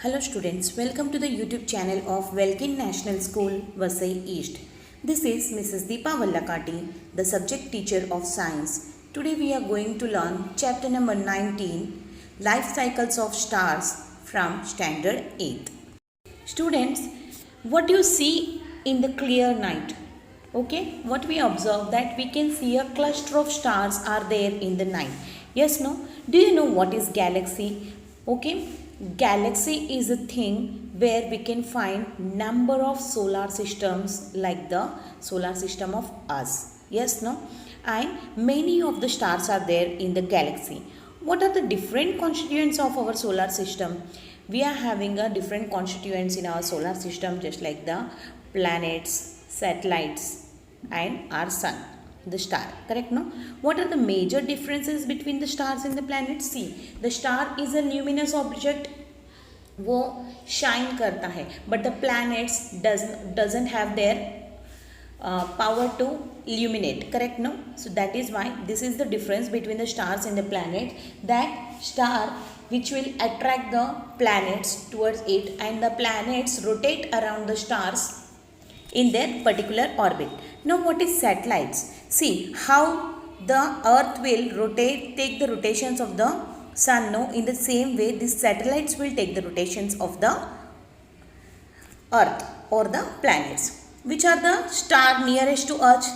Hello students, welcome to the YouTube channel of Welkin National School, Vasai East. This is Mrs. Deepa Vallakati, the subject teacher of science. Today we are going to learn chapter number 19, Life Cycles of Stars from Standard 8th. Students, what you see in the clear night? Okay, what we observe that we can see a cluster of stars are there in the night. Yes, no? Do you know what is galaxy? Okay, galaxy is a thing where we can find number of solar systems like the solar system of us. Yes, no? And many of the stars are there in the galaxy. What are the different constituents of our solar system? We are having a different constituents in our solar system, just like the planets, satellites and our sun, the star. Correct, no? What are the major differences between the stars and the planets? See, the star is a luminous object, वो shine करता है, but the planets doesn't have their power to illuminate. Correct, no? So that is why this is the difference between the stars and the planet, that star which will attract the planets towards it, and the planets rotate around the stars in their particular orbit. Now what is satellites? See how the earth will rotate, take the rotations of the sun. No, in the same way these satellites will take the rotations of the earth or the planets. Which are the star nearest to us?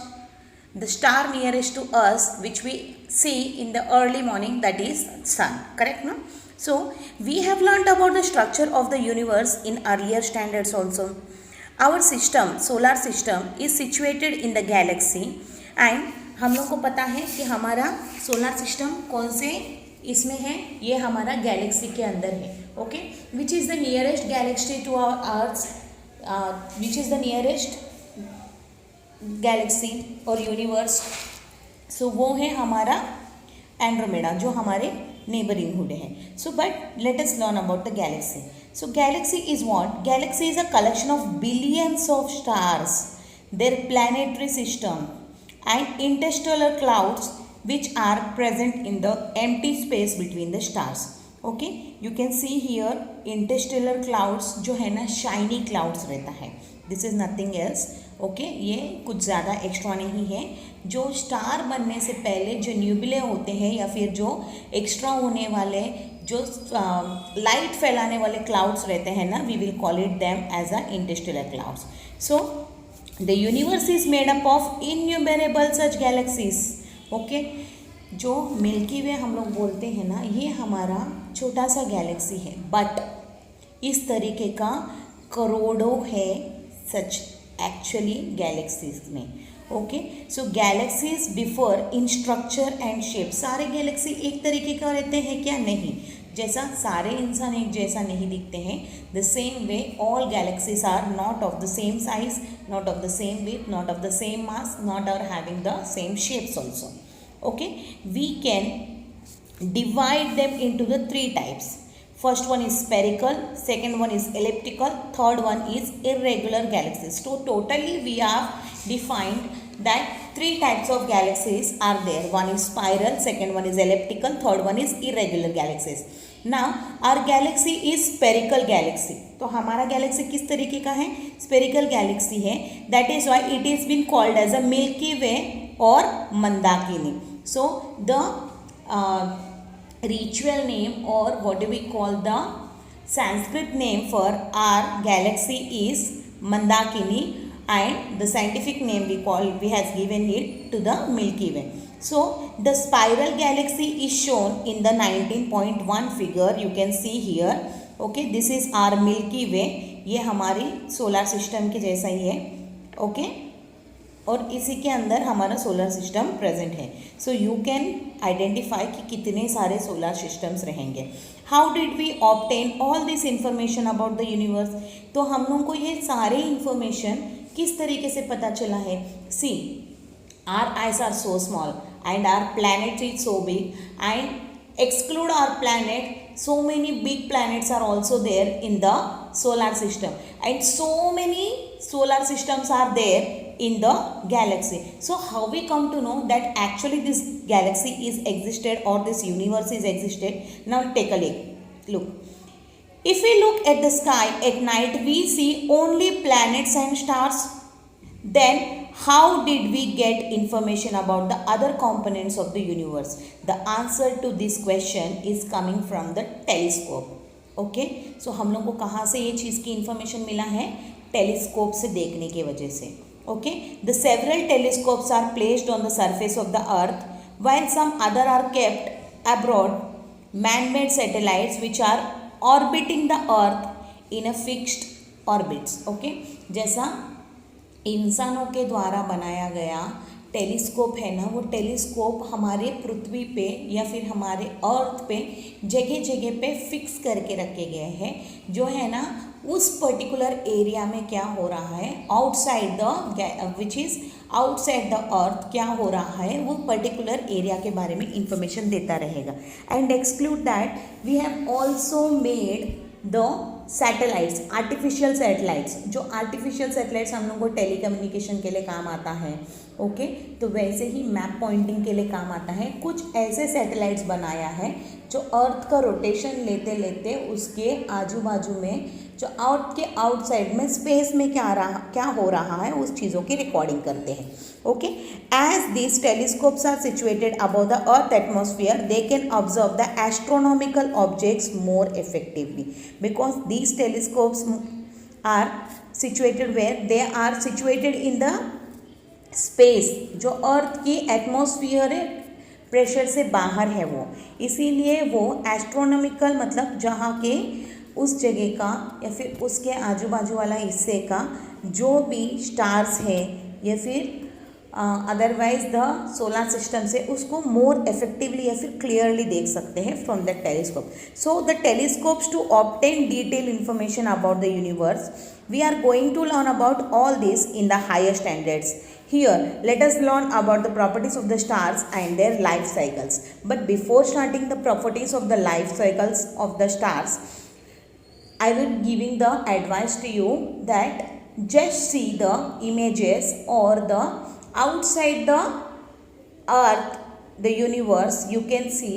The star nearest to us which we see in the early morning, that is sun. Correct, no? So we have learnt about the structure of the universe in earlier standards also. Our system, solar system is situated in the galaxy, and हम लोग को पता है कि हमारा solar system कौन से इसमें है, ये हमारा गैलेक्सी के अंदर है. Okay, which is the nearest galaxy to our earth, which is the nearest galaxy और यूनिवर्स? सो वो है हमारा एंड्रोमेडा, जो हमारे नेबरिंग हुड है. So but let us learn about the galaxy. So galaxy is what? Galaxy is a collection of billions of stars, their planetary system and interstellar clouds which are present in the empty space between the stars. Okay, you can see here interstellar clouds जो है ना shiny clouds रहता है. This is nothing else. Okay, ये कुछ ज़्यादा extra नहीं है. जो स्टार बनने से पहले जो न्यूबुले होते हैं या फिर जो एक्स्ट्रा होने वाले जो लाइट फैलाने वाले क्लाउड्स रहते हैं ना, we will call it them as a interstellar clouds. So the universe is made up of innumerable such galaxies. Okay, जो मिल्की वे हम लोग बोलते हैं ना, ये हमारा छोटा सा गैलेक्सी है, बट इस तरीके का करोड़ों है सच एक्चुअली गैलेक्सीज में. Okay, so galaxies differ in structure and shape. सारे गैलेक्सी एक तरीके का रहते हैं क्या? नहीं. जैसा सारे इंसान एक जैसा नहीं दिखते हैं, the same way all galaxies are not of the same size, not of the same width, not of the same mass, not are having the same shapes also. Okay, we can divide them into the three types. First one is spherical, second one is elliptical, third one is irregular galaxies. So totally we have defined that three types of galaxies are there. One is spiral, second one is elliptical, third one is irregular galaxies. Now our galaxy is spherical galaxy. तो हमारा Galaxy किस तरीके का है? Spherical galaxy है. That is why it is been called as a Milky Way और मंदाकिनी. So the ritual name, or what do we call the Sanskrit name for our galaxy is Mandakini, and the scientific name we has given it to the Milky Way. So the spiral galaxy is shown in the 19.1 figure. You can see here. Okay, this is our Milky Way. ये हमारी solar system के जैसा ही है. Okay, और इसी के अंदर हमारा सोलर सिस्टम प्रेजेंट है. सो यू कैन आइडेंटिफाई कि कितने सारे सोलर सिस्टम्स रहेंगे. How did we obtain all this information about the universe? तो हम लोग को ये सारे इंफॉर्मेशन किस तरीके से पता चला है? See, our eyes are so small and our planet is so big, and exclude our planet, so many big planets are also there in the solar system, and so many solar systems are there in the galaxy. So how we come to know that actually this galaxy is existed or this universe is existed? Now take a look. If we look at the sky at night, we see only planets and stars. Then, how did we get information about the other components of the universe? The answer to this question is coming from the telescope. Okay, so हम लोग को कहाँ से ये चीज़ की information मिला है? Telescope से देखने की वजह से. Okay, the several telescopes are placed on the surface of the earth, while some other are kept abroad, man-made satellites which are orbiting the earth in a fixed orbits. Okay, जैसा इंसानों के द्वारा बनाया गया टेलीस्कोप है ना, वो telescope हमारे पृथ्वी पे या फिर हमारे अर्थ पे जगह जगह पे फिक्स करके रखे गए हैं, जो है ना उस पर्टिकुलर एरिया में क्या हो रहा है outside the which is outside the earth क्या हो रहा है वो पर्टिकुलर एरिया के बारे में इंफॉर्मेशन देता रहेगा. And exclude that we have also made the satellites, artificial satellites. जो आर्टिफिशियल सैटेलाइट्स हम लोग को टेलीकम्युनिकेशन के लिए काम आता है. ओके, तो वैसे ही मैप पॉइंटिंग के लिए काम आता है. कुछ ऐसे सैटेलाइट्स बनाया है जो अर्थ का रोटेशन लेते लेते उसके आजू बाजू में जो अर्थ के आउटसाइड में स्पेस में क्या हो रहा है उस चीज़ों की रिकॉर्डिंग करते हैं. Okay, as this telescopes are situated above the earth atmosphere, they can observe the astronomical objects more effectively, because these telescopes are situated where they are situated in the space, जो earth की atmosphere pressure से बाहर है वो, इसीलिए वो astronomical मतलब जहाँ के उस जगह का या फिर उसके आजू बाजू वाला हिस्से का जो भी स्टार्स है या फिर अदरवाइज द सोलर सिस्टम से उसको मोर इफेक्टिवली या फिर क्लियरली देख सकते हैं from the telescope. So the telescopes to obtain detail information about the universe, we are going to learn about all this in the higher standards. Here, let us learn about the properties of the stars and their life cycles. But before starting the properties of the life cycles of the stars, I will giving the advice to you that just see the images or the outside the earth, the universe, you can see.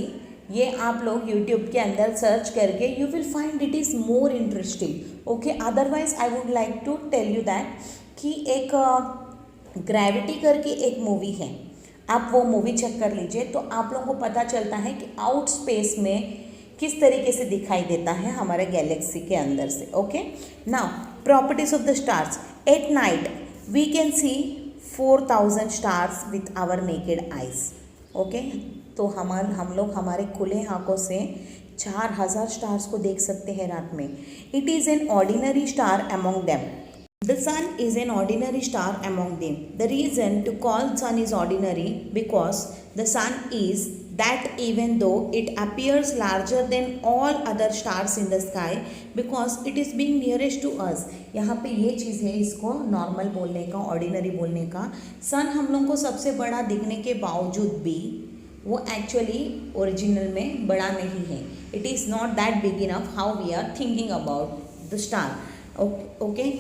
ये आप लोग YouTube के अंदर search करके you will find it is more interesting. Okay, otherwise I would like to tell you that कि एक gravity करके एक मूवी है, आप वो मूवी चेक कर लीजिए तो आप लोगों को पता चलता है कि आउट स्पेस में किस तरीके से दिखाई देता है हमारे गैलेक्सी के अंदर से. Okay, now properties of the stars. At night we can see 4000 stars with our naked eyes. Okay, तो हम लोग हमारे खुले आँखों से 4000 स्टार्स को देख सकते हैं रात में. It is an ordinary star among them. The sun is an ordinary star among them. The reason to call sun is ordinary because the sun is that even though it appears larger than all other stars in the sky because it is being nearest to us. यहाँ पे ये चीज़ है इसको normal बोलने का, ordinary बोलने का. सन हम लोग को सबसे बड़ा दिखने के बावजूद भी वो एक्चुअली ओरिजिनल में बड़ा नहीं है. It is not that big enough how we are thinking about the star. Okay,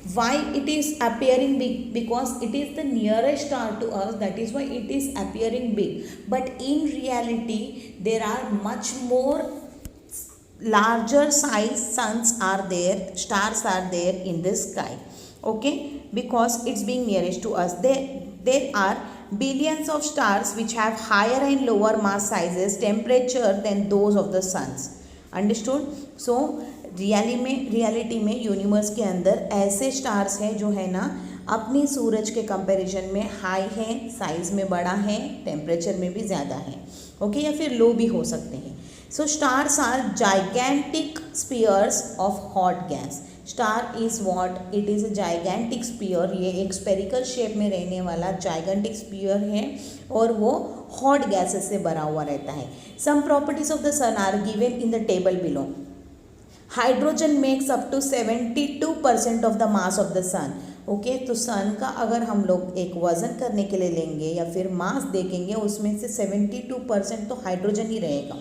why it is appearing big? Because it is the nearest star to us, that is why it is appearing big. But in reality there are much more larger size suns are there, stars are there in the sky. Okay, because it's being nearest to us. There are billions of stars which have higher and lower mass sizes, temperature than those of the suns. Understood? So reality में universe के अंदर ऐसे stars हैं जो है ना अपनी सूरज के कंपैरिजन में हाई हैं, साइज़ में बड़ा है, टेम्परेचर में भी ज़्यादा है. ओके, या फिर लो भी हो सकते हैं. So stars are gigantic spheres of hot gas. Star is what? It is a gigantic sphere. ये एक स्पेरिकल शेप में रहने वाला जाइगेंटिक स्पीयर है और वो हॉट गैसेस से भरा हुआ रहता है. Some properties of the sun are given in the table below. Hydrogen makes up to 72% of the mass of the sun. Okay, तो सन का अगर हम लोग एक वज़न करने के लिए लेंगे या फिर मास देखेंगे उसमें से 72% तो हाइड्रोजन ही रहेगा.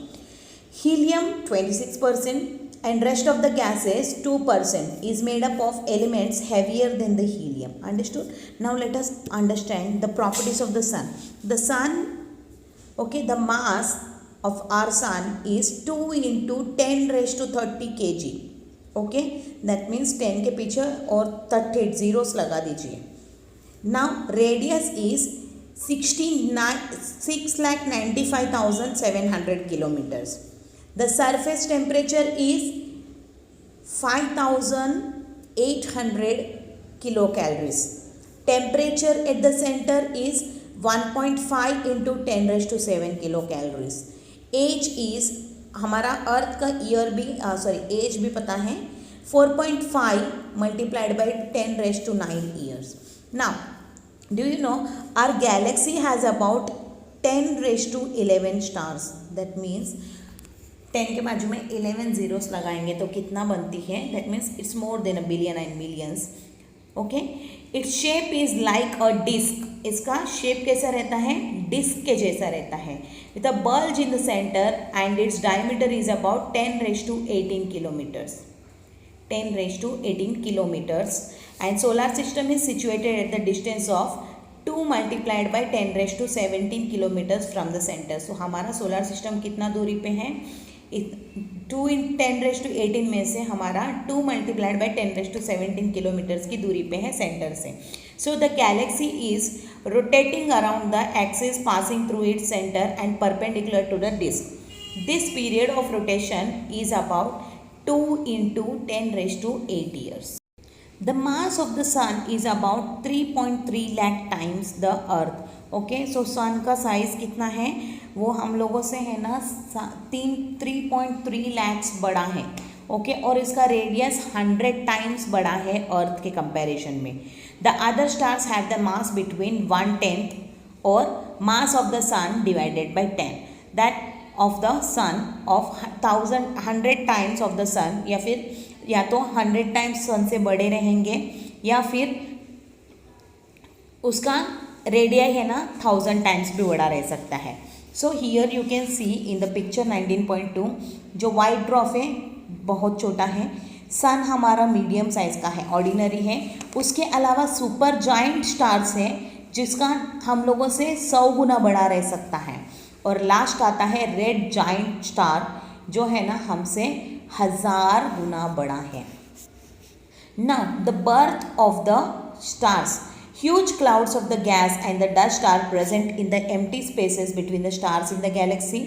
Helium 26% and rest of the gases 2% is made up of elements heavier than the helium. Understood? Now let us understand the properties of the sun. The sun, okay, the mass of our sun is 2 into 10 raised to 30 kg. Okay, that means 10 के पीछे और 30 zeros लगा दीजिए. Now radius is 6,95,700 kilometers. The surface temperature is 5,800 kilocalories. Temperature at the center is 1.5 into 10 raised to 7 kilocalories. Age is, हमारा अर्थ का year भी as भी पता है, 4.5 multiplied by 10 raised to 9 years. Now, do you know our galaxy has about 10 raised to 11 stars. That means 10 के बाजू में 11 zeros लगाएंगे तो कितना बनती है? That means it's more than a billion and millions. Okay, its shape is like a disc. इसका shape कैसा रहता है? डिस्क के जैसा रहता है, with a bulge in the center and its diameter is about 10 raised to 18 kilometers. 10 raised to 18 kilometers. And solar system is situated at the distance of 2 multiplied by 10 raised to 17 kilometers from the center. So हमारा solar system कितना दूरी पे है? 2 × 10 raised to 18 में से हमारा 2 multiplied by 10 raised to 17 kilometers की दूरी पे है सेंटर से. So the galaxy is rotating around the axis passing through its center and perpendicular to the disk. This period of rotation is about 2 into 10 raised to 8 years. The mass of the sun is about 3.3 lakh times the earth. Okay, so sun का size कितना है? वो हम लोगों से है ना 3.3 lakhs बड़ा है. ओके, और इसका रेडियस 100 टाइम्स बड़ा है अर्थ के कंपैरिजन में. The other stars have the mass between 1/10 और mass of the sun divided by 10. That of the sun of 100 times of the sun, या फिर या तो 100 टाइम्स सन से बड़े रहेंगे या फिर उसका रेडियस है ना 1000 टाइम्स भी बड़ा रह सकता है. So here you can C in the picture 19.2 जो वाइट ड्रॉफ है बहुत छोटा है. सन हमारा मीडियम साइज का है, ऑर्डिनरी है. उसके अलावा सुपर जाइंट स्टार्स है जिसका हम लोगों से 100 गुना बड़ा रह सकता है. और लास्ट आता है रेड जाइंट स्टार जो है ना हमसे 1000 गुना बड़ा है. Now the birth of the stars. Huge clouds of the gas and the dust are present in the empty spaces between the stars in the galaxy.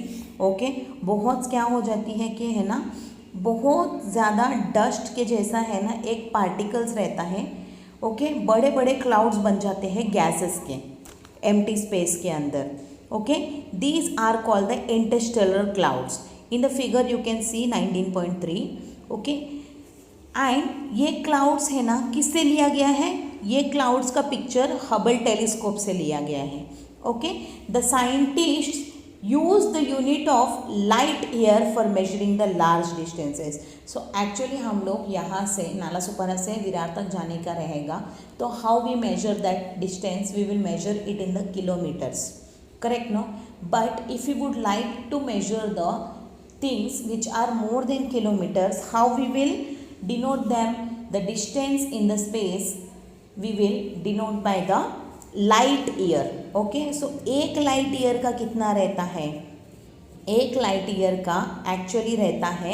Okay, बहुत क्या हो जाती है कि है ना बहुत ज़्यादा डस्ट के जैसा है ना एक पार्टिकल्स रहता है. ओके, बड़े बड़े क्लाउड्स बन जाते हैं गैसेस के एम्प्टी स्पेस के अंदर. Okay, these are called the interstellar clouds. In the figure you can see 19.3. Okay, and ये क्लाउड्स है ना किससे लिया गया है? ये क्लाउड्स का पिक्चर हबल टेलीस्कोप से लिया गया है. Okay, the scientist use the unit of light year for measuring the large distances. So actually हम लोग यहाँ से नालासोपारा से विरार तक जाने का रहेगा, तो how we measure that distance? We will measure it in the kilometres, correct no? But if you would like to measure the things which are more than kilometres, how we will denote them? The distance in the space we will denote by the light year. okay, so एक light year का कितना रहता है? एक light year का actually रहता है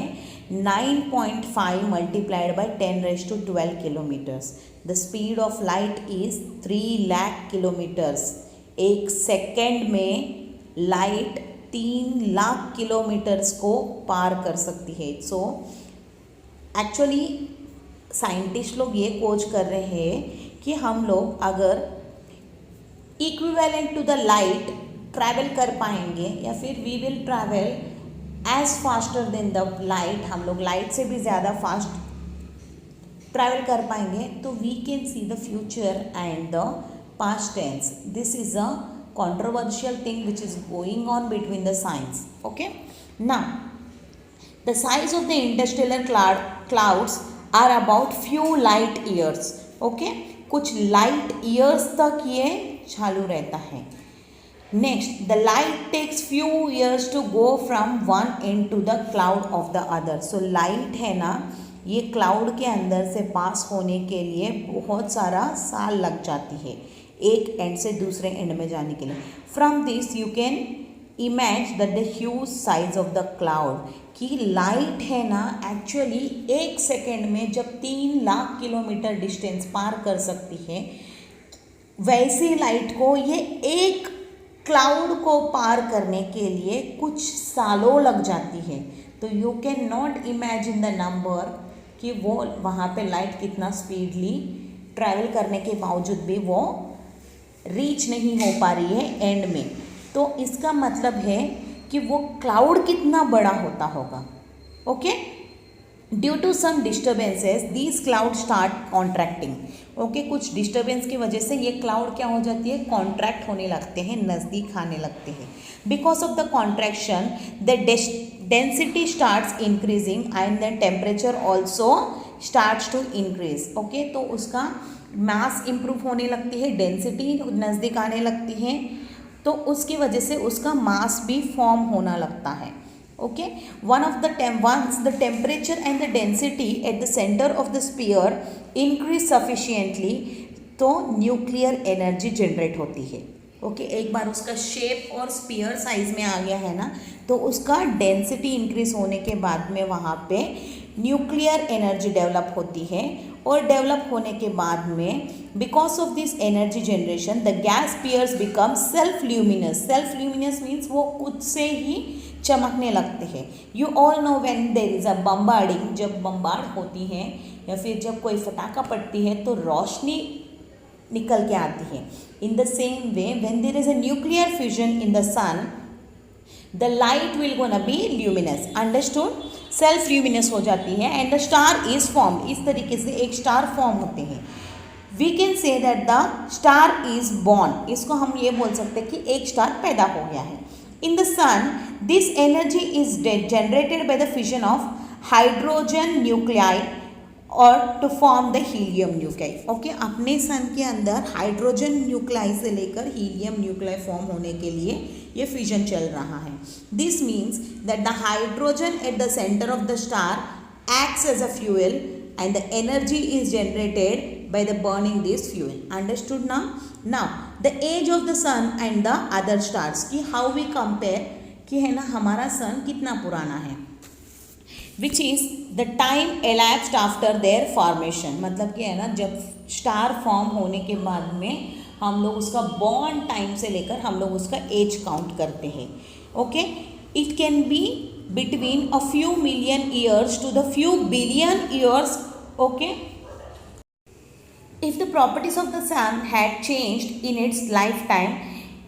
9.5 multiplied by 10 raised to 12 kilometers. the speed of light is 3 lakh kilometers. एक सेकेंड में लाइट 3 लाख किलोमीटर्स को पार कर सकती है. सो एक्चुअली साइंटिस्ट लोग ये खोज कर रहे हैं कि हम लोग अगर equivalent to the light travel कर पाएंगे या फिर we will travel as faster than the light, हम लोग लाइट से भी ज़्यादा फास्ट ट्रैवल कर पाएंगे, तो we can see the future and the past tense. This is a controversial thing which is going on between the science. okay, now the size of the interstellar clouds are about few light years. okay, कुछ light years तक ये चालू रहता है. Next, the light takes few years to go from one end to the cloud of the other. So light है ना ये cloud के अंदर से पास होने के लिए बहुत सारा साल लग जाती है एक एंड से दूसरे एंड में जाने के लिए. From this you can image the huge size of the cloud, कि लाइट है ना एक्चुअली 1 सेकेंड में जब 3 लाख किलोमीटर डिस्टेंस पार कर सकती है, वैसी लाइट को ये एक क्लाउड को पार करने के लिए कुछ सालों लग जाती है। तो you can not imagine the number कि वो वहाँ पे लाइट कितना स्पीडली ट्रैवल करने के बावजूद भी वो रीच नहीं हो पा रही है एंड में। तो इसका मतलब है कि वो क्लाउड कितना बड़ा होता होगा। Okay, due to some disturbances these cloud start contracting. Okay, कुछ डिस्टर्बेंस की वजह से ये क्लाउड क्या हो जाती है, कॉन्ट्रैक्ट होने लगते हैं, नज़दीक आने लगते हैं। Because of the contraction the density starts increasing and the temperature also starts to increase. Okay, तो उसका मास इम्प्रूव होने लगती है, डेंसिटी नज़दीक आने लगती है, तो उसकी वजह से उसका मास भी फॉर्म होना लगता है। Okay, once the temperature and the density at the center of the sphere increase sufficiently, तो न्यूक्लियर एनर्जी जनरेट होती है। ओके, एक बार उसका शेप और स्पीयर साइज में आ गया है ना, तो उसका डेंसिटी इंक्रीज होने के बाद में वहाँ पे न्यूक्लियर एनर्जी डेवलप होती है, और डेवलप होने के बाद में because of this energy generation the gas spheres become self luminous. Self luminous means वो खुद से ही चमकने लगते हैं। You all know when there is a bombarding, जब बम्बार्ड होती है या फिर जब कोई फटाका पड़ती है तो रोशनी निकल के आती है। In the same way when there is a nuclear fusion in the sun the light will gonna be luminous. Understood, self luminous हो जाती है and the star is form. इस तरीके से एक स्टार फॉर्म होते हैं। We can say that the star is born. इसको हम ये बोल सकते हैं कि एक स्टार पैदा हो गया है। In the sun this energy is generated by the fusion of hydrogen nuclei और to form the helium nuclei. Okay, अपने सन के अंदर हाइड्रोजन न्यूक्लियाई से लेकर हीलियम न्यूक्लियाई फॉर्म होने के लिए ये फ्यूजन चल रहा है। This means that the hydrogen at the centre of the star acts as a fuel and the energy is generated by the burning this fuel. Understood now? Now the age of the sun and the other stars, कि how we compare कि है ना हमारा सन कितना पुराना है, which is the time elapsed after their formation। मतलब कि है ना जब स्टार फॉर्म होने के बाद में हम लोग उसका बॉर्न टाइम से लेकर हम लोग उसका एज काउंट करते हैं। Okay, it can be between a few million years to the few billion years. Okay, if the properties of the sun had changed in its lifetime,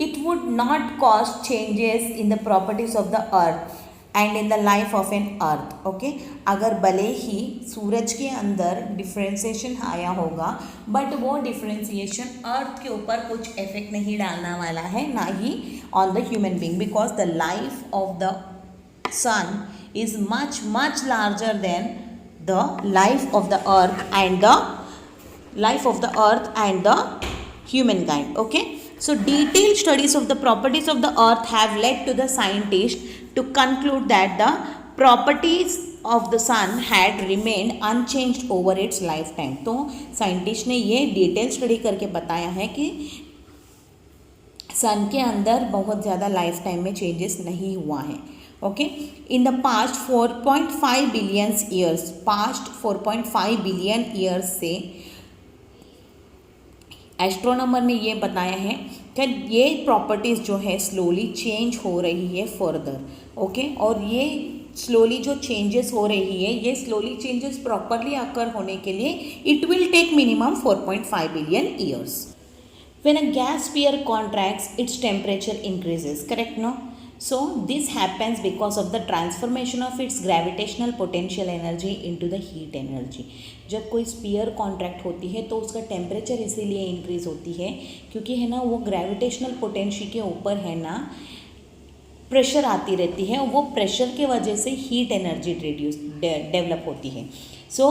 it would not cause changes in the properties of the earth and in the life of an earth. Okay, अगर भले ही सूरज के अंदर differentiation आया होगा, but वो differentiation अर्थ के ऊपर कुछ इफेक्ट नहीं डालने वाला है, ना ही on the human being, because the life of the sun is much larger than the life of the earth and the humankind. Okay, so detailed studies of the properties of the earth have led to the scientists to conclude that the properties of the sun had remained unchanged over its lifetime. तो scientist ने ये detail study करके बताया है कि सन के अंदर बहुत ज़्यादा लाइफ टाइम में चेंजेस नहीं हुआ है। Okay, in the past 4.5 billion years, past 4.5 billion years से एस्ट्रोनॉमर ने ये बताया है कि ये प्रॉपर्टीज़ जो है स्लोली चेंज हो रही है फर्दर। ओके, और ये स्लोली जो चेंजेस हो रही है, ये स्लोली चेंजेस प्रॉपरली आकर होने के लिए it will take minimum 4.5 billion years. When a gas sphere contracts, its temperature increases. Correct, no? So this happens because of the transformation of its gravitational potential energy into the heat energy. जब कोई spear contract होती है तो उसका temperature इसीलिए increase होती है क्योंकि है ना वो ग्रेविटेशनल पोटेंशियल के ऊपर है ना प्रेशर आती रहती है, और वो प्रेशर के वजह से हीट एनर्जी डेवलप होती है। So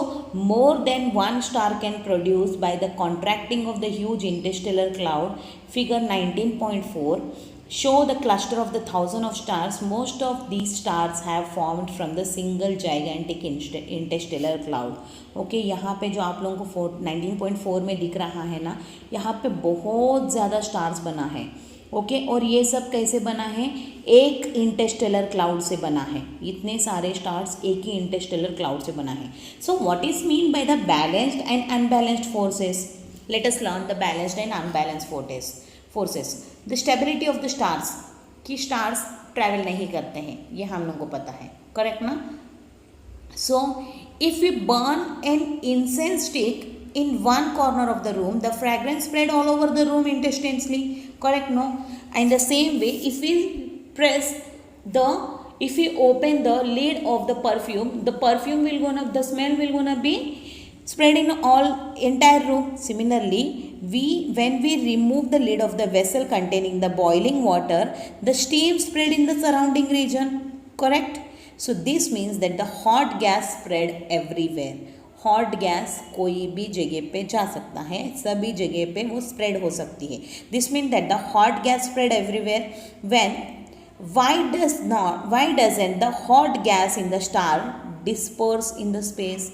more than one star can produce by the contracting of the huge interstellar cloud. Figure 19.4 show the cluster of the thousand of stars. Most of these stars have formed from the single gigantic interstellar cloud. Okay, यहाँ पे जो आप लोगों को 19.4 में दिख रहा है ना, यहाँ पे बहुत ज़्यादा स्टार्स बना है। ओके और ये सब कैसे बना है, एक इंटरस्टेलर क्लाउड से बना है, इतने सारे स्टार्स एक ही इंटरस्टेलर क्लाउड से बना है. So what is mean by the balanced and unbalanced forces, late us learn the balanced and unbalanced forces. The stability of the stars, कि स्टार्स ट्रैवल नहीं करते हैं, ये हम लोग को पता है, करेक्ट ना. So if we burn an incense stick in one corner of the room, the fragrance spread all over the room instantly, correct, no. And the same way, if we press the, if we open the lid of the perfume will gonna, the smell will gonna be spread in all entire room. Similarly, when we remove the lid of the vessel containing the boiling water, the steam spread in the surrounding region, correct. So this means that the hot gas spread everywhere. Hot gas कोई भी जगह पे जा सकता है, सभी जगह पे वो स्प्रेड हो सकती है. This mean that the hot gas spread everywhere. When why doesn't the hot gas in the star disperse in the space?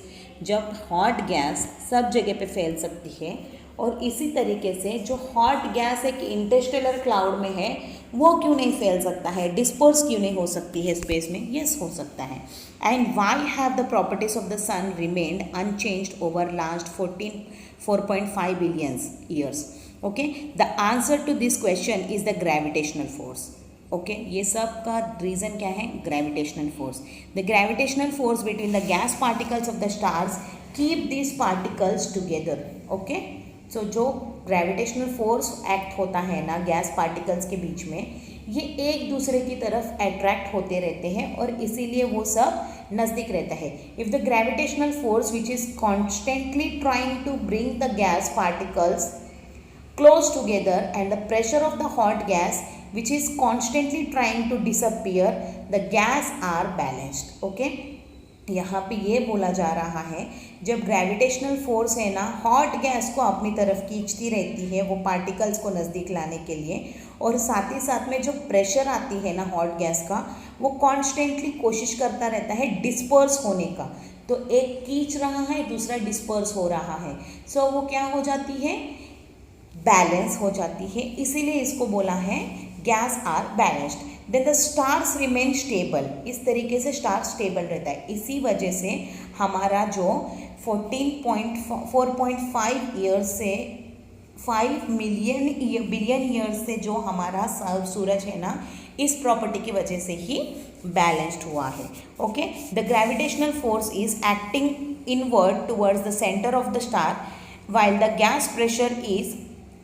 जब हॉट गैस सब जगह पे फैल सकती है और इसी तरीके से जो हॉट गैस एक इंटरस्टेलर क्लाउड में है वो क्यों नहीं फैल सकता है, डिस्पर्स क्यों नहीं हो सकती है स्पेस में? यस, हो सकता है. And why have the properties of the sun remained unchanged over last 4.5 billion years? Okay, the answer to this question is the gravitational force. Okay, ये सब का रीज़न क्या है? Gravitational force. The gravitational force between the gas particles of the stars keep this particles together. Okay, so जो gravitational force act होता है ना gas particles के बीच में, ये एक दूसरे की तरफ अट्रैक्ट होते रहते हैं और इसीलिए वो सब नज़दीक रहता है. If the gravitational force which is constantly trying to bring the gas particles close together and the pressure of the hot gas which is constantly trying to disappear, the gas are balanced. Okay, यहाँ पे ये बोला जा रहा है जब gravitational force है ना हॉट गैस को अपनी तरफ खींचती रहती है वो पार्टिकल्स को नज़दीक लाने के लिए, और साथ ही साथ में जो प्रेशर आती है ना हॉट गैस का वो कॉन्स्टेंटली कोशिश करता रहता है डिस्पर्स होने का. तो एक खींच रहा है, दूसरा डिस्पर्स हो रहा है, सो वो क्या हो जाती है? बैलेंस हो जाती है. इसीलिए इसको बोला है gas are balanced. Then the stars remain stable. इस तरीके से स्टार स्टेबल रहता है. इसी वजह से हमारा जो 4.5 ईयर्स से 5 बिलियन ईयर्स से जो हमारा सूरज है ना, इस प्रॉपर्टी की वजह से ही बैलेंस्ड हुआ है. Okay, the gravitational force is acting inward towards the centre of the star while the gas pressure is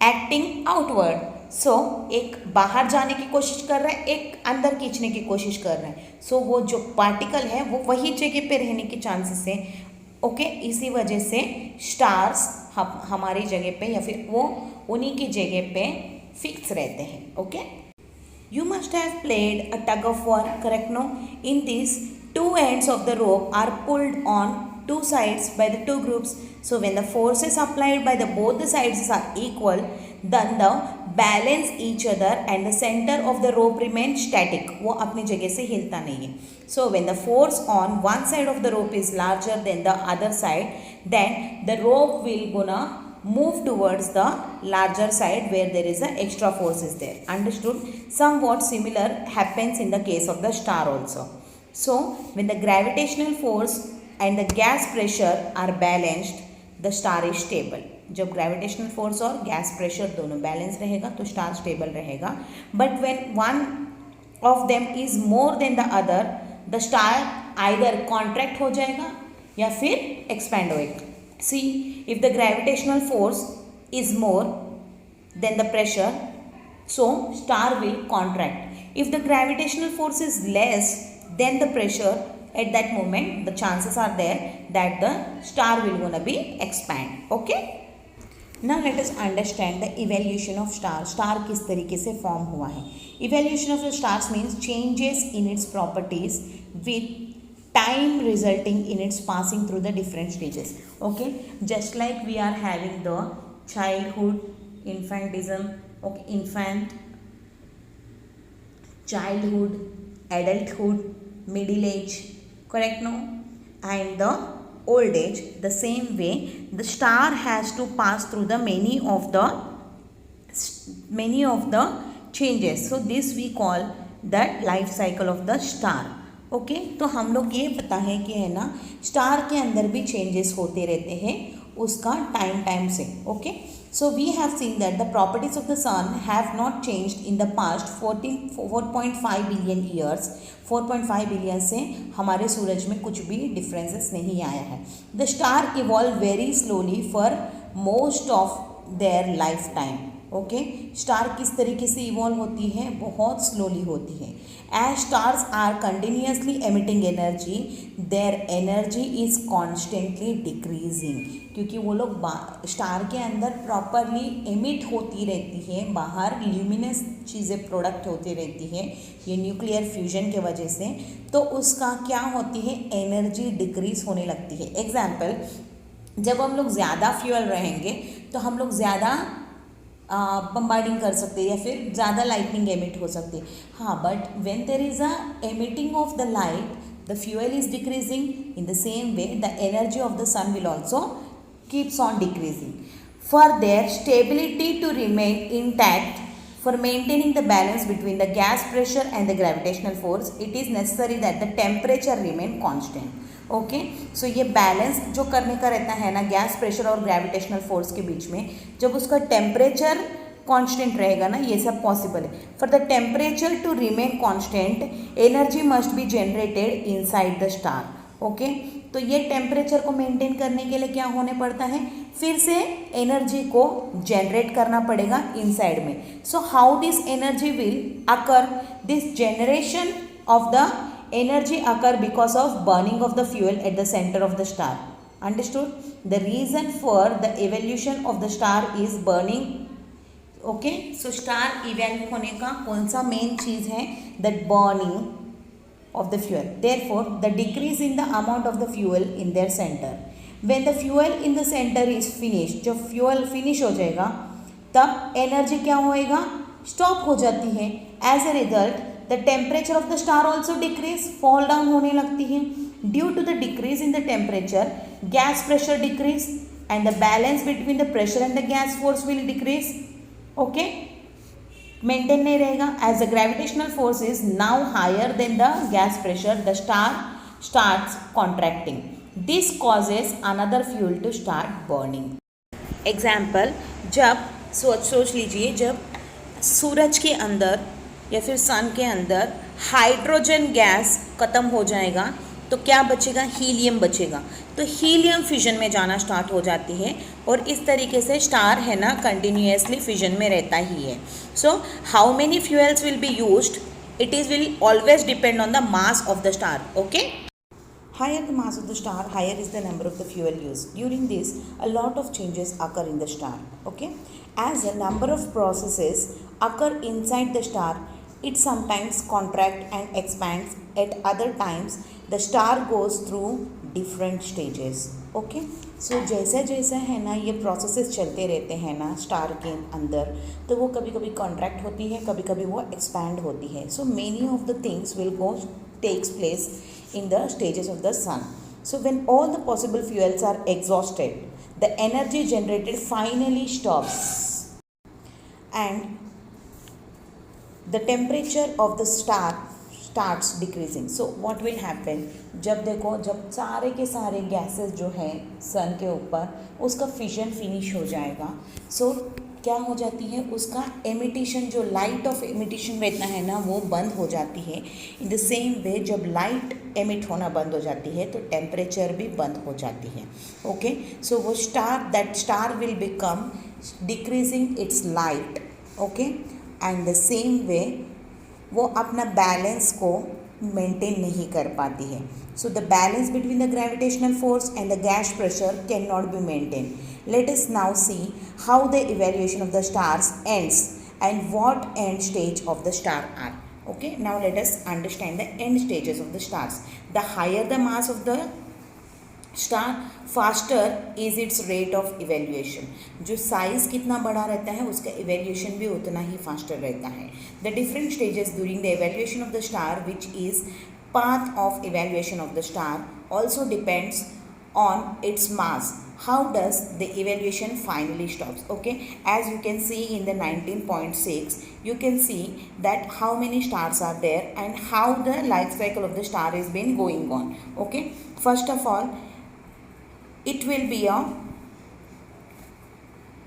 acting outward. सो एक बाहर जाने की कोशिश कर रहा है, एक अंदर खींचने की कोशिश कर रहा है. सो वो जो पार्टिकल है वो वही जगह पे रहने के चांसेस है. ओके, इसी वजह से स्टार्स हमारी जगह पे या फिर वो उन्हीं की जगह पे फिक्स रहते हैं. Okay, you must have played a tug of war, correct, no. In this 2 ends of the rope are pulled on 2 sides by the 2 groups. So when the forces applied by both the sides are equal, then the balance each other and the center of the rope remains static. वो अपनी जगह से हिलता नहीं है. So when the force on one side of the rope is larger than the other side, then the rope will gonna move towards the larger side where there is a extra force is there. Understood? Somewhat similar happens in the case of the star also. So when the gravitational force and the gas pressure are balanced, the star is stable. जब gravitational force और gas pressure दोनों balance रहेगा तो star stable रहेगा. But when one of them is more than the other, the star either contract हो जाएगा या फिर एक्सपैंड होएगा. See, if the gravitational force is more than the pressure, so star will contract. If the gravitational force is less then the pressure, at that moment the chances are there that the star will gonna be expand. Okay, now let us understand the evolution of star. Star किस तरीके से form हुआ है? Evolution of the stars means changes in its properties with time resulting in its passing through the different stages. Okay, just like we are having the childhood, infantism, okay, infant, childhood, adulthood, middle age, correct, no? And the old age, the same way the star has to pass through the many of the changes. So this we call the life cycle of the star. Okay तो हम लोग ये पता है कि है ना star के अंदर भी चेंजेस होते रहते हैं उसका टाइम से. Okay so we have seen that the properties of the sun have not changed in the past 4.5 billion years. 4.5 billion से हमारे सूरज में कुछ भी डिफरेंसेस नहीं आया है. The star evolve very slowly for most of their life time. Okay star किस तरीके से इवॉल्व होती है, बहुत स्लोली होती है. As stars are continuously emitting energy their energy is constantly decreasing. क्योंकि वो लोग स्टार के अंदर प्रॉपरली एमिट होती रहती है, बाहर ल्यूमिनस चीज़ें प्रोडक्ट होती रहती है ये न्यूक्लियर फ्यूजन के वजह से. तो उसका क्या होती है, एनर्जी डिक्रीज होने लगती है. एग्जाम्पल, जब हम लोग ज़्यादा फ्यूल रहेंगे तो हम लोग ज़्यादा बम्बार्डिंग कर सकते हैं या फिर ज़्यादा लाइटनिंग एमिट हो सकती है. हाँ, but when there is a emitting of the light the fuel is decreasing. In the same way the energy of the sun will also keeps on decreasing. For their stability to remain intact, for maintaining the balance between the gas pressure and the gravitational force, it is necessary that the temperature remain constant. Okay so ये balance जो करने का रहता है ना gas pressure और gravitational force के बीच में, जब उसका टेम्परेचर कांस्टेंट रहेगा ना, ये सब पॉसिबल है. For the temperature to remain constant energy must be generated inside the star. Okay तो ये टेम्परेचर को मेंटेन करने के लिए क्या होने पड़ता है, फिर से एनर्जी को जनरेट करना पड़ेगा इनसाइड में. So how this energy will occur, this generation of the energy occur because of burning of the fuel at the center of the star. Understood? The reason for the evolution of the star is burning. Okay, so star evolve होने का कौन सा main चीज़ है, that burning of the fuel. Therefore, the decrease in the amount of the fuel in their center. When the fuel in the center is finished, जब fuel finish हो जाएगा तब energy क्या होएगा, स्टॉप हो जाती है. As a result, the temperature of the star also decrease, fall down होने लगती है. Due to the decrease in the temperature, gas pressure decrease and the balance between the pressure and the gas force will decrease. Okay, maintain नहीं रहेगा. As the gravitational force is now higher than the gas pressure, the star starts contracting. This causes another fuel to start burning. Example, जब सोच लीजिए, जब सूरज के अंदर या फिर सन के अंदर हाइड्रोजन गैस ख़त्म हो जाएगा तो क्या बचेगा, हीलियम बचेगा. तो हीलियम फिजन में जाना स्टार्ट हो जाती है और इस तरीके से स्टार है ना कंटिन्यूसली फिजन में रहता ही है. So how many fuels will be used, it is will always depend on the mass of the star. Okay, higher the mass of the star, higher is the number of the fuel used. During this, a lot of changes occur in the star. Okay, as a number of processes occur inside the star, it sometimes contract and expands. At other times, the star goes through different stages. Okay, so जैसे जैसे है ना ये processes चलते रहते हैं ना star के अंदर, तो वो कभी कभी कॉन्ट्रैक्ट होती है, कभी कभी वो एक्सपैंड होती है. So many of the things will go takes place in the stages of the sun. So when all the possible fuels are exhausted, the energy generated finally stops and the temperature of the star starts decreasing. So what will happen, जब देखो जब सारे के सारे gases जो हैं सन के ऊपर उसका फिजन फिनिश हो जाएगा, सो क्या हो जाती है, उसका एमिटिशन जो लाइट ऑफ एमिटिशन रहता है ना वो बंद हो जाती है. इन द सेम वे जब लाइट एमिट होना बंद हो जाती है तो टेम्परेचर भी बंद हो जाती है. ओके सो वो that star will become decreasing its light. Okay and the same वे वो अपना बैलेंस को मेंटेन नहीं कर पाती है. So the balance between the gravitational force and the gas pressure can not be maintain. Let us now see how the evaluation of the stars ends and what end stage of the star are. Okay, now let us understand the end stages of the stars. The higher the mass of the star, faster is its rate of evaluation. जो size कितना बड़ा रहता है उसका evaluation भी उतना ही faster रहता है. The different stages during the evaluation of the star, which is path of evaluation of the star, also depends on its mass how does the evaluation finally stops? Okay, as you can see in the 19.6, you can see that how many stars are there and how the life cycle of the star is been going on. Okay, first of all, it will be a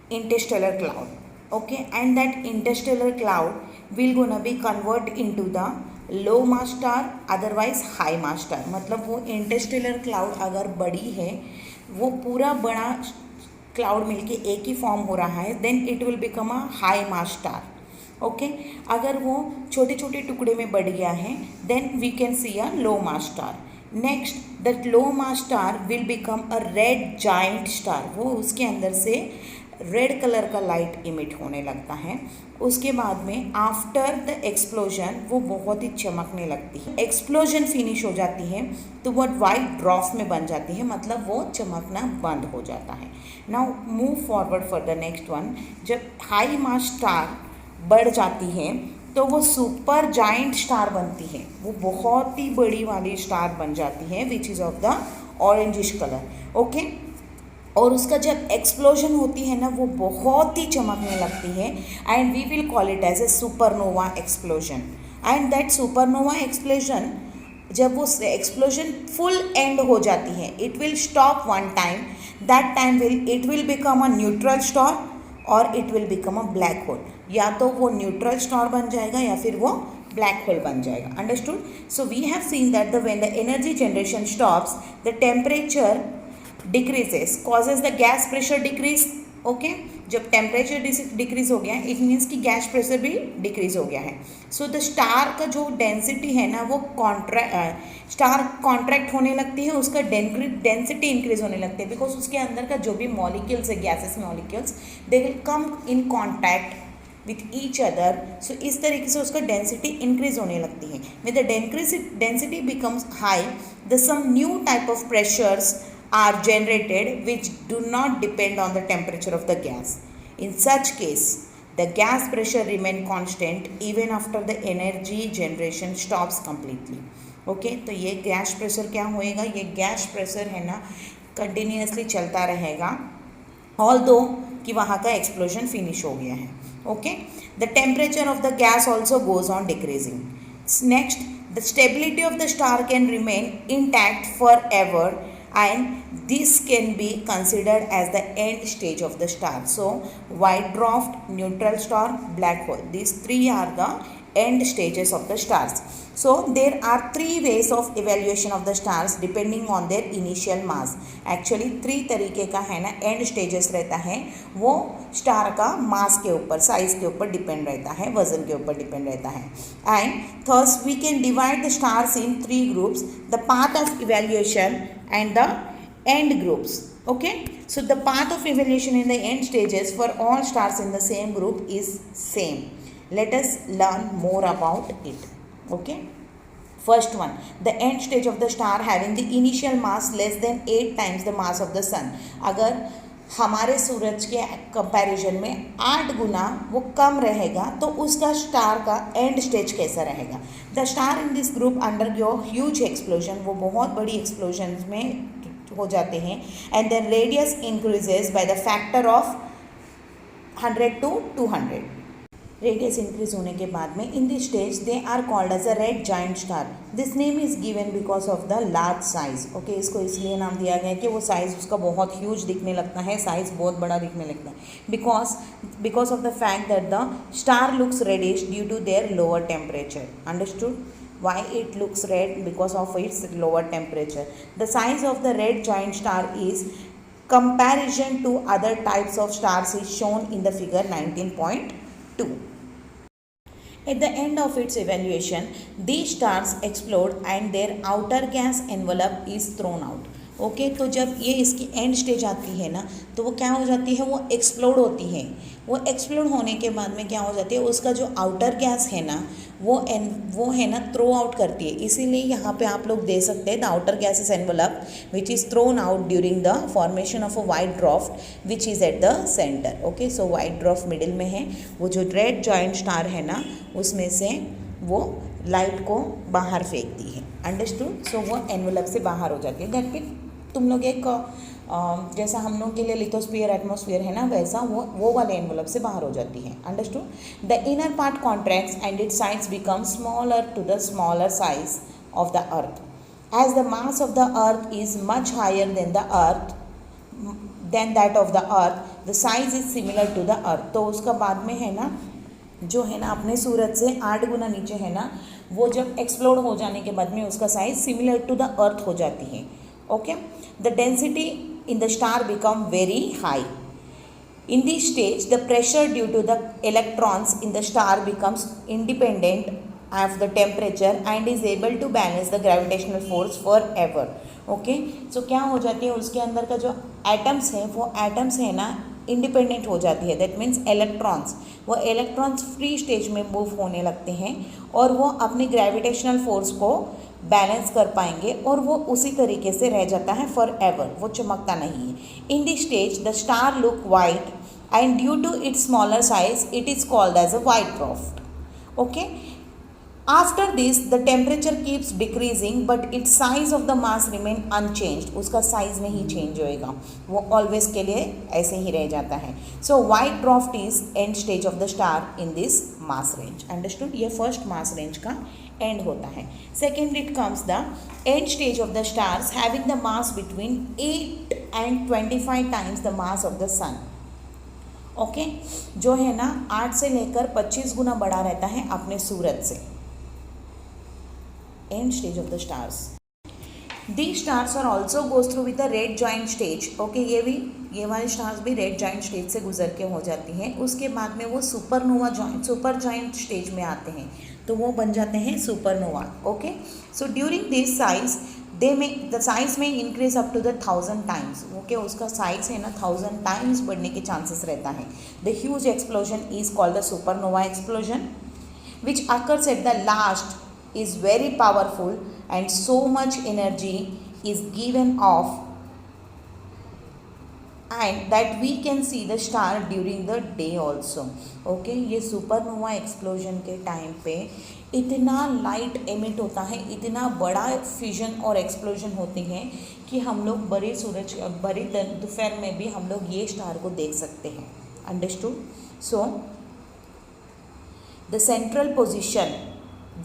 interstellar cloud. Okay, and that interstellar cloud will gonna be convert into the low mass star, otherwise high mass star. मतलब वो Interstellar cloud अगर बड़ी है, वो पूरा बड़ा cloud मिलके एक ही फॉर्म हो रहा है, then it will become a high mass star. Okay, अगर वो छोटे छोटे टुकड़े में बढ़ गया है, then we can see a low mass star. Next, that low mass star will become a red giant star. वो उसके अंदर से रेड कलर का लाइट इमिट होने लगता है. उसके बाद में आफ्टर द एक्सप्लोजन वो बहुत ही चमकने लगती है. एक्सप्लोजन फिनिश हो जाती है तो वो वाइट ड्रॉप में बन जाती है, मतलब वो चमकना बंद हो जाता है. Now move forward for the next one. जब हाई मास स्टार बढ़ जाती है तो वो सुपर जाइंट स्टार बनती है. वो बहुत ही बड़ी वाली स्टार बन जाती है, which is of the orangish colour. Okay, और उसका जब एक्सप्लोजन होती है ना, वो बहुत ही चमकने लगती है, and we will call it as a supernova explosion. And that supernova explosion, जब वो एक्सप्लोजन फुल एंड हो जाती है, it will stop one time. That time it will become a neutral star और it will become a black hole. या तो वो neutral star बन जाएगा या फिर वो ब्लैक होल बन जाएगा. Understood? So we have seen that the when the energy generation stops, the temperature decreases, causes the gas pressure decrease. Okay, जब टेम्परेचर डिक्रीज हो गया, इट मीन्स कि गैस प्रेशर भी डिक्रीज हो गया है. सो द स्टार का जो डेंसिटी है ना, वो स्टार कॉन्ट्रैक्ट होने लगती है, उसका डेंसिटी इंक्रीज होने लगती है, बिकॉज उसके अंदर का जो भी मॉलिक्यूल्स है, gases molecules, they will come in contact with each other. So इस तरीके से उसका डेंसिटी इंक्रीज होने लगती है. When the density becomes high, the some new type of pressures are generated which do not depend on the temperature of the gas. In such case, the gas pressure remain constant even after the energy generation stops completely. Okay, तो ये gas pressure क्या होएगा? ये gas pressure है ना, continuously चलता रहेगा, although कि वहाँ का एक्सप्लोजन फिनिश हो गया है. Okay, the temperature of the gas also goes on decreasing. Next, the stability of the star can remain intact forever, and this can be considered as the end stage of the star. So white dwarf, neutral star, black hole, these three are the end stages of the stars. So there are three ways of evaluation of the stars depending on their initial mass. Actually 3 तरीके का है ना and stages रहता है. वो star का मास के ऊपर, साइज के ऊपर डिपेंड रहता है, वजन के ऊपर डिपेंड रहता है. And thus we can divide the stars in 3 groups, the path of evaluation and the end groups. Okay, so the path of evaluation in the end stages for all stars in the same group is same. Let us learn more about it. Okay, first one, the end stage of the star having the initial mass less than 8 times the mass of the sun. अगर हमारे सूरज के comparison में 8 गुना वो कम रहेगा तो उसका star का and stage कैसा रहेगा? The star in this group undergo huge explosion, वो बहुत बड़ी एक्सप्लोजन में हो जाते हैं, and then radius increases by the factor of 100 to 200. Radius increase होने के बाद में in this stage they are called as a red giant star. This name is given because of the large size. Okay, इसको इसलिए नाम दिया गया है कि वो साइज उसका बहुत ह्यूज दिखने लगता है, साइज बहुत बड़ा दिखने लगता है, because of the fact that the star looks reddish due to their lower temperature. Understood? Why it looks red? Because of its lower temperature. The size of the red giant star is comparison to other types of stars is shown in the figure 19.2. At the end of its evaluation, these stars explode and their outer gas envelope is thrown out. Okay, तो जब ये इसकी and stage आती है ना, तो वो क्या हो जाती है? वो एक्सप्लोड होती है. वो एक्सप्लोड होने के बाद में क्या हो जाती है? उसका जो आउटर गैस है ना, वो है ना थ्रो आउट करती है. इसीलिए यहाँ पे आप लोग दे सकते हैं the outer gas is envelope which is thrown out during the formation of a white dwarf which is at the centre. Okay, so white dwarf middle में है. वो जो रेड जॉइंट स्टार है ना, उसमें से वो लाइट को बाहर फेंकती है. अंडरस्टूड? सो वो एनवलप से बाहर हो जाती है. दैट मीन तुम लोग एक जैसा हम लोग के लिए लिथोस्फीयर एटमॉस्फेयर है ना, वैसा वो वाले एनवलप से बाहर हो जाती है। Understood. The inner part contracts and its sides become smaller to the smaller size of the earth as the mass of the earth is much higher than that of the earth the size is similar to the earth. तो उसका बाद में है ना, जो है ना अपने सूरज से 8 गुना नीचे है ना, वो जब एक्सप्लोड हो जाने के बाद में उसका size similar to the earth हो जाती है। Okay. The density in the star become very high. In this stage, the pressure due to the electrons in the star becomes independent of the temperature and is able to balance the gravitational force forever. Okay? So क्या हो जाती है, उसके अंदर का जो atoms है वो एटम्स है ना इंडिपेंडेंट हो जाती है। दैट मीन्स इलेक्ट्रॉन्स, वो इलेक्ट्रॉन्स फ्री स्टेज में मूव होने लगते हैं और वो अपनी ग्रेविटेशनल फोर्स को बैलेंस कर पाएंगे और वो उसी तरीके से रह जाता है फॉर एवर, वो चमकता नहीं है। In this stage the star look white and due to its smaller size it is called as a white dwarf. Okay. After this the temperature keeps decreasing but its size of the mass remain unchanged. उसका size नहीं change होएगा, वो always के लिए ऐसे ही रह जाता है। So white dwarf is end stage of the star in this mass range. Understood. ये फर्स्ट मास रेंज का एंड होता है। Second, it comes the end stage of the stars having the mass between 8 and 25 times the mass of the sun. Okay. जो है ना 8 से लेकर 25 गुना बड़ा रहता है अपने सूरज से। And stage of the stars. These stars are also goes through with a red giant stage. Okay, ये वाले स्टार्स भी रेड जाइंट स्टेज से गुजर के हो जाती हैं। उसके बाद में वो सुपर जाइंट स्टेज में आते हैं, तो वो बन जाते हैं supernova. Okay. So during this size the size में increase up to the 1000 times. Okay, उसका साइज है ना 1000 टाइम्स बढ़ने के चांसेस रहता है। The huge explosion is called the supernova explosion which occurs at the last is very powerful and so much energy is given off and that we can see the star during the day also. Okay, ये supernova explosion के time पे इतना light emit होता है, इतना बड़ा fusion और explosion होती हैं कि हम लोग बड़े दोपहर में भी हम लोग ये स्टार को देख सकते हैं। Understood. So the central position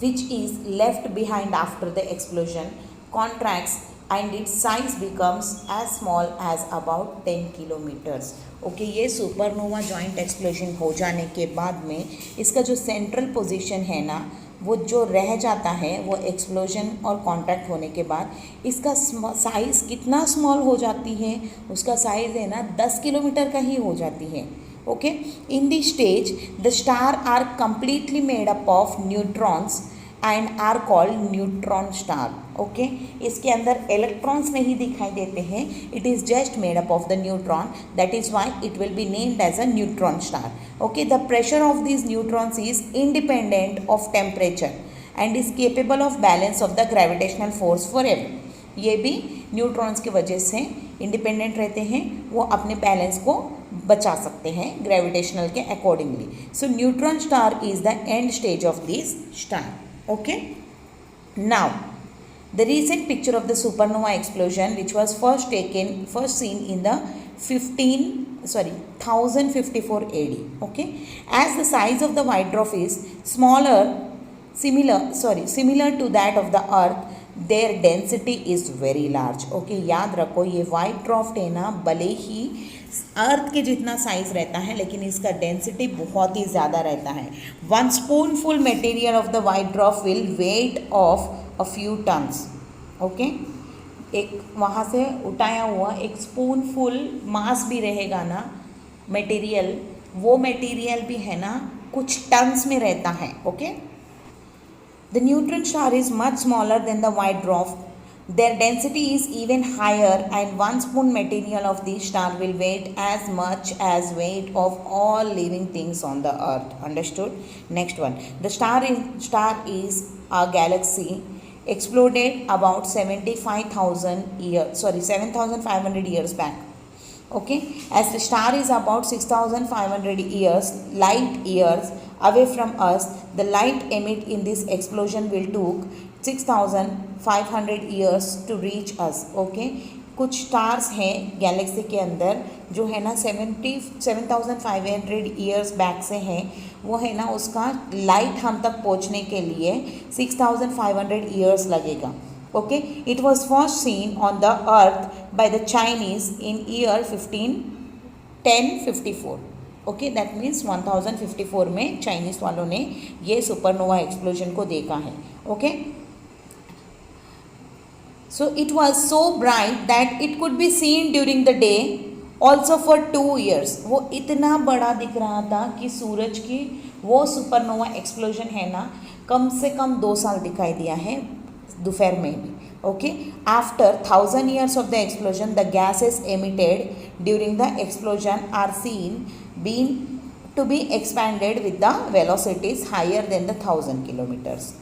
which is left behind after the explosion contracts and its size becomes as small as about 10 kilometers. Okay, ये सुपरनोवा जॉइंट एक्सप्लोजन हो जाने के बाद में इसका जो सेंट्रल पोजीशन है ना, वो जो रह जाता है वो एक्सप्लोजन और कॉन्ट्रैक्ट होने के बाद इसका साइज़ कितना स्मॉल हो जाती है, उसका साइज़ है ना 10 किलोमीटर का ही हो जाती है। Okay, in this stage the star are completely made up of neutrons and are called neutron star. Okay, इसके अंदर electrons नहीं दिखाई देते हैं, it is just made up of the neutron, that is why it will be named as a neutron star. Okay, the pressure of these neutrons is independent of temperature and is capable of balance of the gravitational force forever. ये भी neutrons की वजह से independent रहते हैं, वो अपने balance को बचा सकते हैं ग्रेविटेशनल के accordingly. So neutron star is the end stage of this star. Okay, now the recent picture of the supernova explosion which was first seen in the 1054 AD. Okay, as the size of the white dwarf is similar to that of the earth, their density is very large. Okay, याद रखो ये white dwarf है ना, भले ही अर्थ के जितना size रहता है लेकिन इसका डेंसिटी बहुत ही ज़्यादा रहता है। 1 spoonful material of the white dwarf will weight of a few tons. Okay, एक वहाँ से उठाया हुआ एक स्पूनफुल मास भी रहेगा ना मटेरियल, वो मटेरियल भी है ना कुछ टन्स में रहता है। Okay, the neutron star is much smaller than the white dwarf. Their density is even higher and 1 spoon material of this star will weigh as much as weight of all living things on the earth. Understood? Next one. The star is a galaxy exploded about 7,500 years back. Okay, as the star is about 6,500 light years away from us, the light emitted in this explosion will took 6,500 years to reach us. Okay, कुछ stars हैं Galaxy के अंदर जो है ना 77,500 years back से हैं, वो है ना उसका लाइट हम तक पहुंचने के लिए 6,500 ईयर्स लगेगा. Okay, it was first seen on the earth by the Chinese in year 1054. Okay, that means 1054 में चाइनीज़ वालों ने ये सुपरनोवा एक्सप्लोजन को देखा है. Okay, so it was so bright that it could be seen during the day also for 2 years. वो इतना बड़ा दिख रहा था कि सूरज की वो सुपरनोवा एक्सप्लोजन है ना कम से कम 2 साल दिखाई दिया है दोपहर में भी. Okay, after 1000 years of the explosion, the gases emitted during the explosion are seen being to be expanded with the velocities higher than the 1000 kilometers.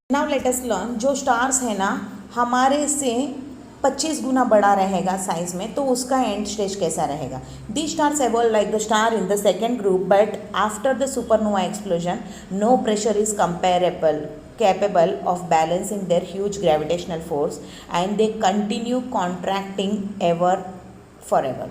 Now let us learn, जो स्टार्स है ना हमारे से 25 गुना बड़ा रहेगा साइज में, तो उसका एंड स्टेज कैसा रहेगा. The stars evolved like the star in the second group, but after the supernova explosion, no pressure is capable of balancing their huge gravitational force and they continue contracting forever.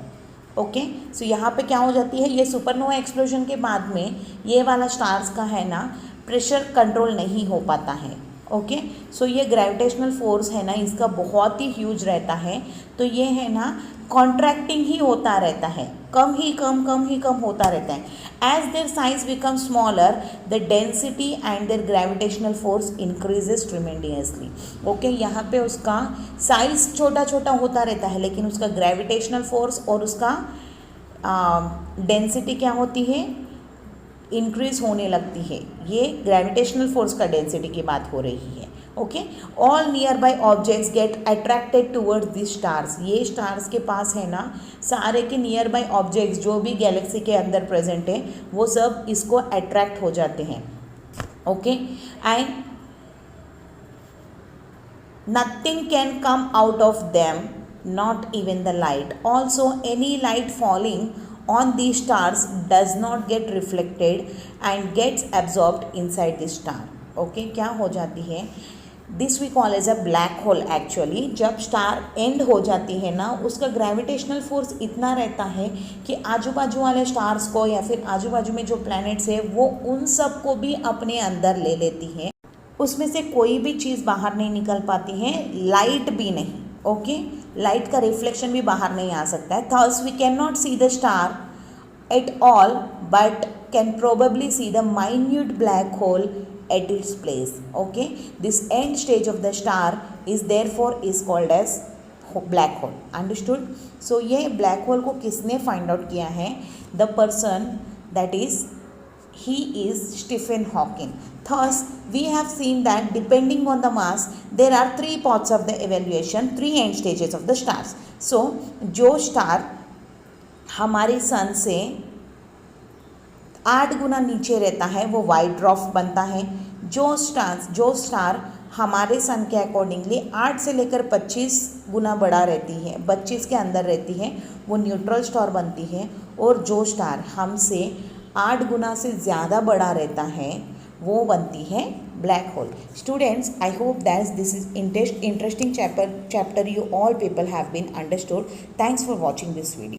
Okay, so यहाँ पे क्या हो जाती है, ये supernova explosion के बाद में ये वाला स्टार्स का है ना प्रेशर कंट्रोल नहीं हो पाता है. ओके, सो ये ग्रेविटेशनल फोर्स है ना इसका बहुत ही ह्यूज रहता है, तो ये है ना कॉन्ट्रैक्टिंग ही होता रहता है, कम ही कम होता रहता है. As their size become smaller the density and their gravitational force increases tremendously. Okay, यहाँ पे उसका साइज छोटा छोटा होता रहता है लेकिन उसका ग्रेविटेशनल फोर्स और उसका डेंसिटी क्या होती है, इंक्रीज होने लगती है. ये ग्रेविटेशनल फोर्स का डेंसिटी की बात हो रही है. Okay, all near by objects get attracted towards this stars. ये स्टार्स के पास है ना सारे के नियर बाई ऑब्जेक्ट्स जो भी गैलेक्सी के अंदर प्रेजेंट है वो सब इसको अट्रैक्ट हो जाते हैं. Okay, and nothing can come out of them, not even the light. Also any light falling on these stars does not get reflected and gets absorbed inside the star. Okay, क्या हो जाती है, this we call as a black hole. Actually जब star end हो जाती है ना उसका ग्रेविटेशनल फोर्स इतना रहता है कि आजू बाजू वाले स्टार्स को या फिर आजू बाजू में जो प्लैनेट्स है वो उन सब को भी अपने अंदर ले लेती है. उसमें से कोई भी चीज़ बाहर नहीं निकल पाती है, लाइट भी नहीं. ओके, लाइट का रिफ्लेक्शन भी बाहर नहीं आ सकता है. Thus we can not see the star at all but can probably see the minute black hole at its place. Okay, this end stage of the star is therefore is called as black hole. Understood. So ये black hole को किसने find out किया है, the person that is he is Stephen Hawking. Thus, we have seen that depending on the mass, there are 3 parts of the evaluation, 3 end stages of the stars. So, जो star हमारे सन से 8 गुना नीचे रहता है वो white dwarf बनता है. जो स्टार हमारे सन के अकॉर्डिंगली 8 से लेकर 25 गुना बड़ा रहती है, 25 के अंदर रहती है, वो न्यूट्रल स्टार बनती है. और जो स्टार हमसे 8 गुना से ज़्यादा बड़ा रहता है वो बनती है black hole. Students, I hope that this is interesting chapter you all people have been understood. Thanks for watching this video.